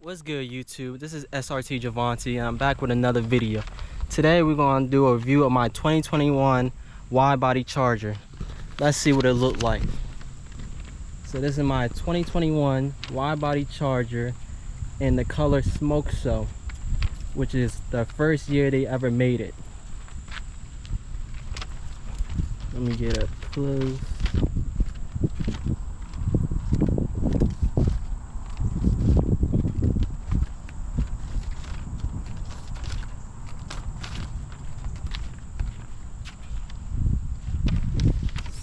What's good, YouTube? This is srt.javanti and I'm back with another video. Today we're going to do a review of my 2021 Widebody charger. Let's see what it looked like. So this is my 2021 Widebody charger in the color Smoke Show, which is the first year they ever made it. Let me get up close.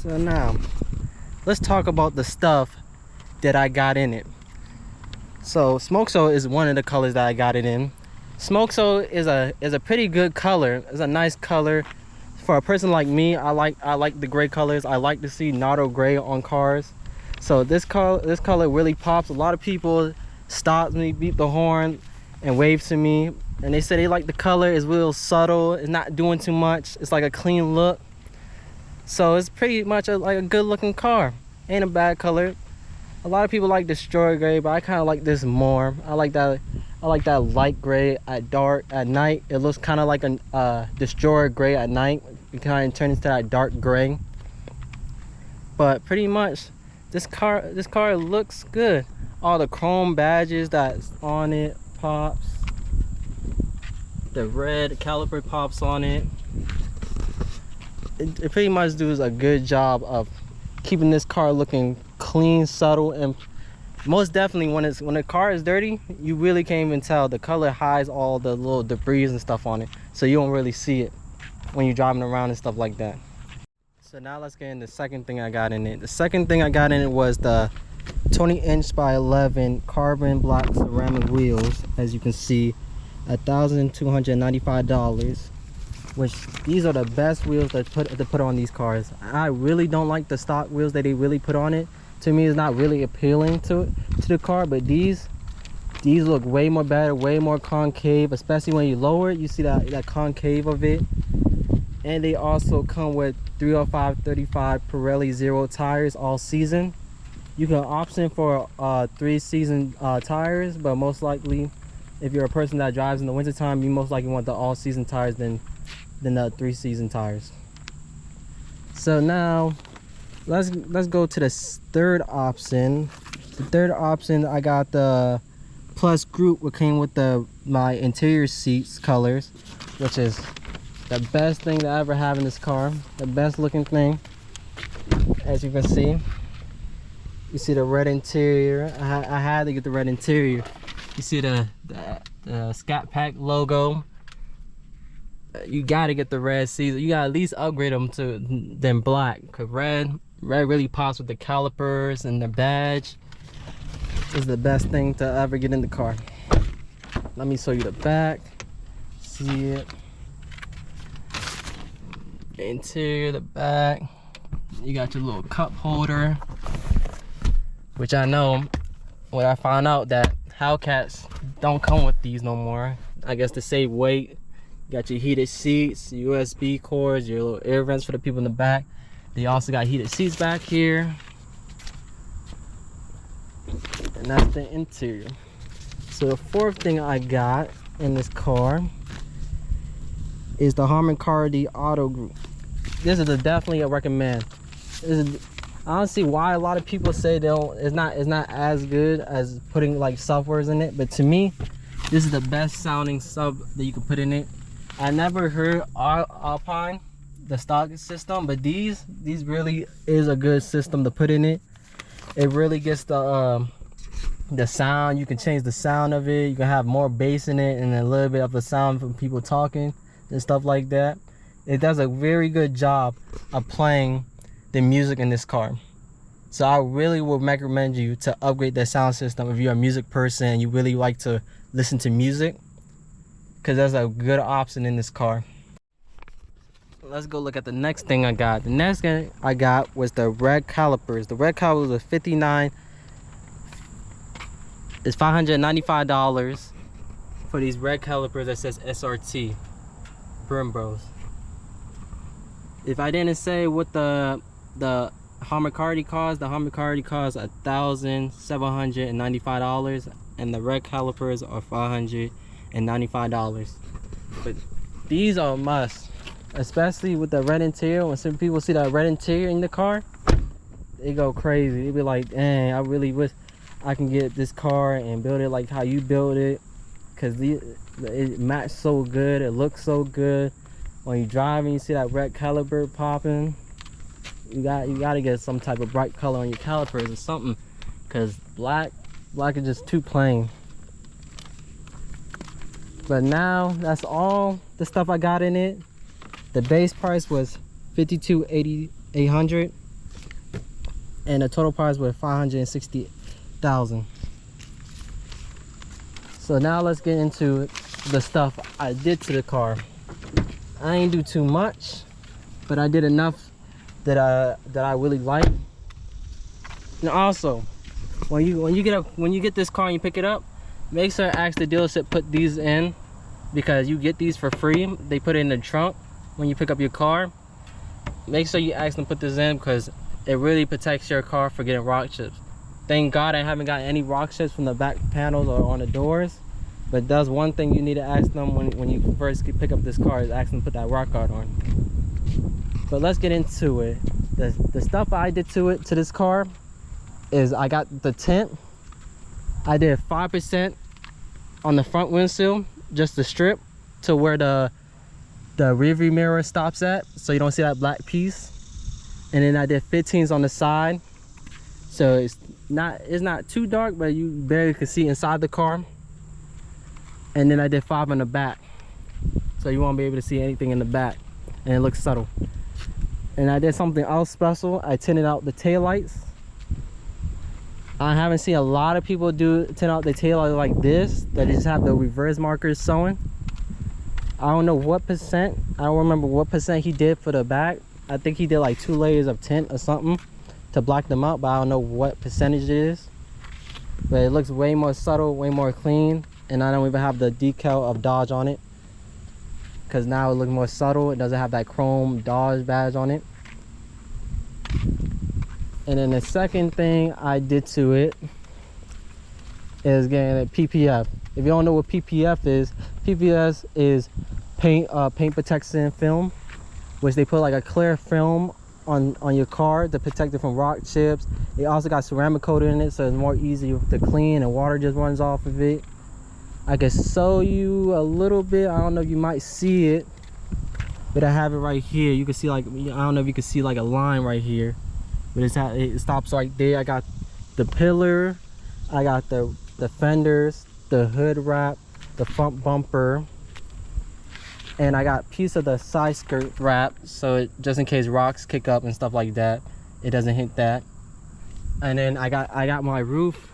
So now, let's talk about the stuff that I got in it. So Smoke Show is one of the colors that I got it in. Smoke Show is a pretty good color. It's a nice color for a person like me. I like the gray colors. I like to see Nardo gray on cars. So this color really pops. A lot of people stop me, beep the horn, and wave to me, and they say they like the color. It's real subtle. It's not doing too much. It's like a clean look. So it's pretty much like a good looking car. Ain't a bad color. A lot of people like destroy gray, but I kind of like this more. I like that light gray at night. It looks kind of like a destroyer gray at night. It kind of turns into that dark gray. But pretty much this car looks good. All the chrome badges that's on it pops. The red caliper pops on it. It pretty much does a good job of keeping this car looking clean, subtle, and most definitely when the car is dirty, you really can't even tell. The color hides all the little debris and stuff on it, so you don't really see it when you're driving around and stuff like that. So now let's get into the second thing I got in it. The second thing I got in it was the 20" by 11 carbon black ceramic wheels. As you can see, $1,295. Which these are the best wheels to put on these cars. I really don't like the stock wheels that they really put on it. To me, it's not really appealing to the car, but these look way more better, way more concave, especially when you lower it. You see that concave of it. And they also come with 305/35 Pirelli Zero tires all season. You can option for 3-season tires, but most likely if you're a person that drives in the winter time, you most likely want the all season tires than the 3-season tires. So now let's go to the third option. The third option, I got the Plus Group, which came with my interior seats colors, which is the best thing to ever have in this car. The best looking thing. As you can see, you see the red interior. I had to get the red interior. You see the Scatpack logo. You gotta get the red seats. You gotta at least upgrade them to them black, because red really pops with the calipers and the badge. Is the best thing to ever get in the car. Let me show you the back. See it. The interior, the back. You got your little cup holder, which I know when I found out that Hellcats don't come with these no more. I guess to save weight. Got your heated seats, USB cords, your little air vents for the people in the back. They also got heated seats back here. And that's the interior. So the fourth thing I got in this car is the Harman Kardon Auto Group. This is definitely a recommend. I don't see why a lot of people say it's not as good as putting like softwares in it, but to me, this is the best sounding sub that you can put in it. I never heard Alpine, the stock system, but these really is a good system to put in it. It really gets the sound. You can change the sound of it. You can have more bass in it and a little bit of the sound from people talking and stuff like that. It does a very good job of playing the music in this car. So I really would recommend you to upgrade the sound system if you're a music person and you really like to listen to music, because that's a good option in this car. Let's go look at the next thing I got. The next thing I got was the red calipers. The red calipers was $59. It's $595 for these red calipers that says SRT Brim Bros. If I didn't say what the Harman Kardon cost, the Harman Kardon cost $1,795. and the red calipers are $595. But these are a must, especially with the red interior. When some people see that red interior in the car, they go crazy. They be like, dang, I really wish I can get this car and build it like how you build it, because it matches so good, it looks so good. When you drive and you see that red caliper popping, you got to get some type of bright color on your calipers or something, because black is just too plain. But now that's all the stuff I got in it. The base price was $52,800 and the total price was $560,000. So now let's get into the stuff I did to the car. I ain't do too much, but I did enough that I really like. And also, when you get this car and you pick it up, make sure to ask the dealership put these in, because you get these for free. They put it in the trunk when you pick up your car. Make sure you ask them put this in, because it really protects your car for getting rock chips. Thank God I haven't got any rock chips from the back panels or on the doors. But that's one thing you need to ask them when you first pick up this car, is ask them to put that rock guard on. But let's get into it. The stuff I did to this car is I got the tint. I did 5% on the front windshield, just the strip to where the rear view mirror stops at, so you don't see that black piece. And then I did 15s on the side, so it's not too dark, but you barely can see inside the car. And then I did 5 on the back, so you won't be able to see anything in the back, and it looks subtle. And I did something else special. I tinted out the taillights. I haven't seen a lot of people tint out the taillights like this, that just have the reverse markers showing. I don't know what percent, I don't remember what percent he did for the back. I think he did like 2 layers of tint or something to block them out, but I don't know what percentage it is. But it looks way more subtle, way more clean. And I don't even have the decal of Dodge on it, because now it looks more subtle. It doesn't have that chrome Dodge badge on it. And then the second thing I did to it is getting a PPF. If you don't know what PPF is paint protection film, which they put like a clear film on your car to protect it from rock chips. It also got ceramic coated in it, so it's more easy to clean and water just runs off of it. I can show you a little bit. I don't know if you might see it, but I have it right here. You can see, like, I don't know if you can see like a line right here, but it stops right there. I got the pillar, I got the fenders, the hood wrap, the front bumper, and I got a piece of the side skirt wrap, so just in case rocks kick up and stuff like that, it doesn't hit that. And then I got my roof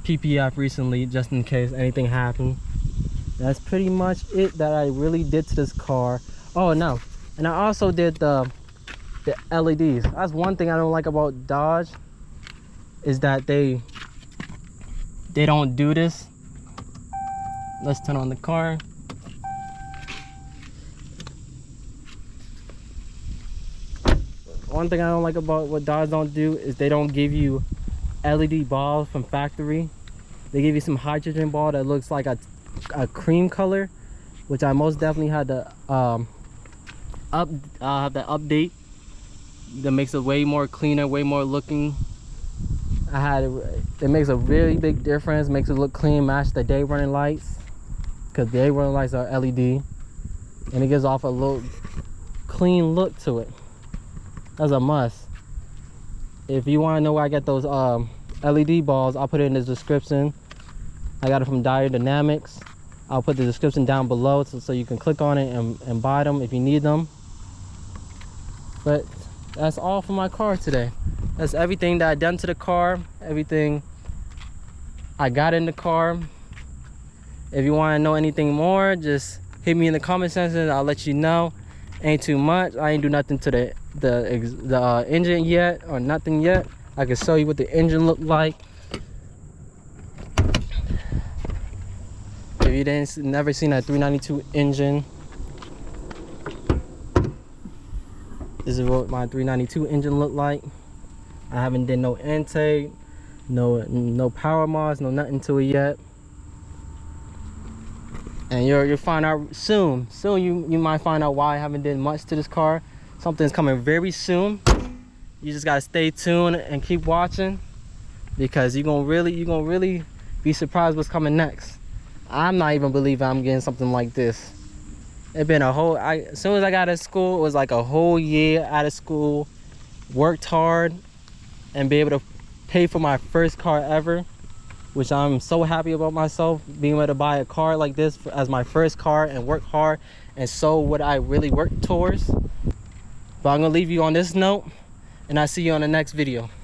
PPF recently, just in case anything happened. That's pretty much it that I really did to this car. Oh no, and I also did the LEDs. That's one thing I don't like about Dodge, is that they don't do this. Let's turn on the car. One thing I don't like about what Dodge don't do is they don't give you LED balls from factory. They give you some hydrogen ball that looks like a cream color, which I most definitely had to update. That makes it way more cleaner, way more looking. It makes a really big difference, makes it look clean, match the day running lights, because day running lights are LED, and it gives off a little clean look to it. That's a must. If you want to know where I get those LED balls, I'll put it in the description. I got it from Dire Dynamics. I'll put the description down below so you can click on it and buy them if you need them. But that's all for my car today. That's everything that I done to the car, everything I got in the car. If you want to know anything more, just hit me in the comment section. I'll let you know. Ain't too much. I ain't do nothing to the engine yet, or nothing yet. I can show you what the engine looked like. If you never seen a 392 engine, this is what my 392 engine looked like. I haven't did no intake, no power mods, no nothing to it yet. And you'll find out soon. You might find out why I haven't done much to this car. Something's coming very soon. You just gotta stay tuned and keep watching, because you're gonna really be surprised what's coming next. I'm not even believing I'm getting something like this. It's been a whole, as soon as I got out of school, it was like a whole year out of school, worked hard, and be able to pay for my first car ever, which I'm so happy about myself, being able to buy a car like this as my first car and work hard and show what I really worked towards. But I'm gonna leave you on this note, and I'll see you on the next video.